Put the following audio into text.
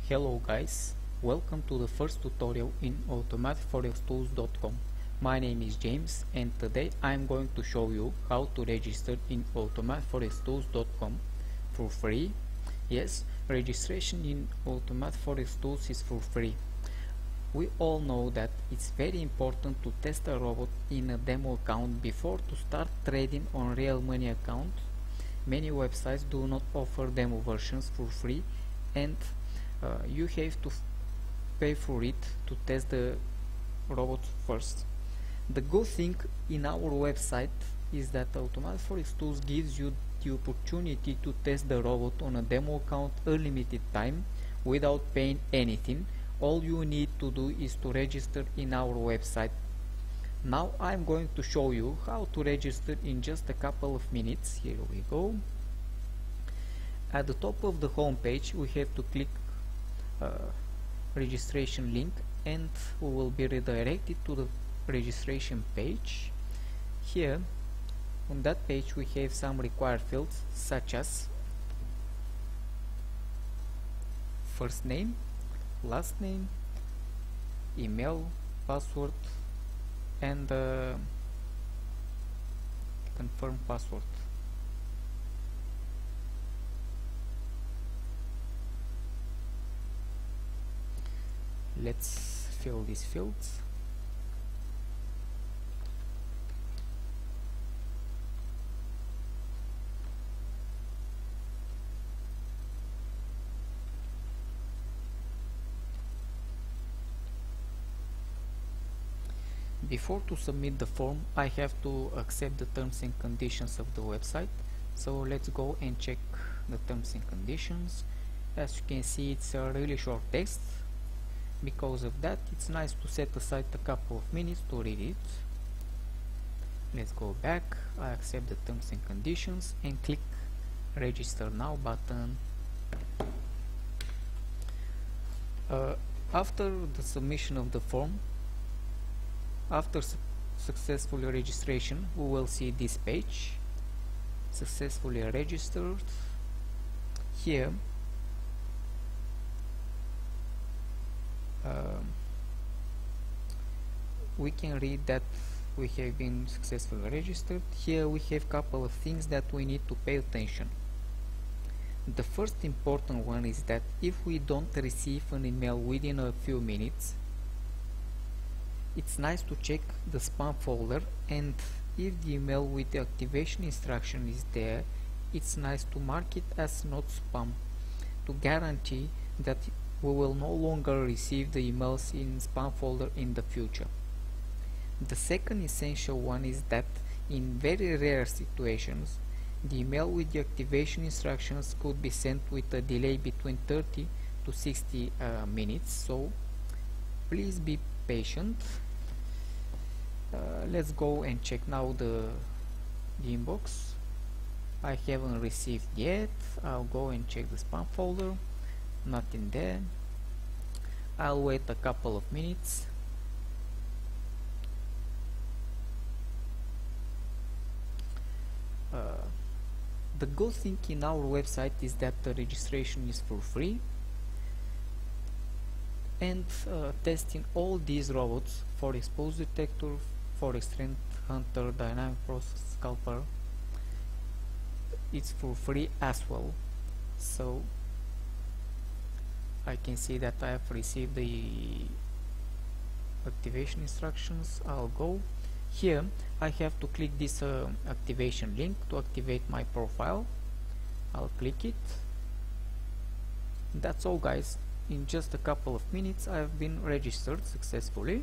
Hello guys, welcome to the first tutorial in automaticforextools.com. My name is James and today I am going to show you how to register in automaticforextools.com for free. Yes, registration in automaticforextools is for free. We all know that it's very important to test a robot in a demo account before to start trading on real money account. Many websites do not offer demo versions for free and you have to pay for it to test the robot first. The good thing in our website is that Automatic Forex Tools gives you the opportunity to test the robot on a demo account unlimited time without paying anything. All you need to do is to register in our website. Now I'm going to show you how to register in just a couple of minutes. Here we go. At the top of the home page we have to click registration link and we will be redirected to the registration page. Here on that page we have some required fields such as first name, last name, email, password and confirm password. Let's fill these fields. Before to submit the form, I have to accept the terms and conditions of the website. So let's go and check the terms and conditions. As you can see, it's a really short text. Because of that, it's nice to set aside a couple of minutes to read it. Let's go back. I accept the terms and conditions and click register now button. After the submission of the form, after successful registration, we will see this page, successfully registered. Here we can read that we have been successfully registered. Here we have couple of things that we need to pay attention. The first important one is that if we don't receive an email within a few minutes, it's nice to check the spam folder, and if the email with the activation instruction is there, it's nice to mark it as not spam to guarantee that we will no longer receive the emails in spam folder in the future. The second essential one is that in very rare situations, the email with the activation instructions could be sent with a delay between 30 to 60 minutes, so please be patient. Let's go and check now the inbox. I haven't received yet. I'll go and check the spam folder. Nothing there. I'll wait a couple of minutes. The good thing in our website is that the registration is for free, and testing all these robots, Forex Pulse Detector, Forex Trend Hunter, Dynamic Process Scalper, it's for free as well. So I can see that I have received the activation instructions. I'll go. Here I have to click this activation link to activate my profile. I'll click it. That's all guys. In just a couple of minutes I have been registered successfully.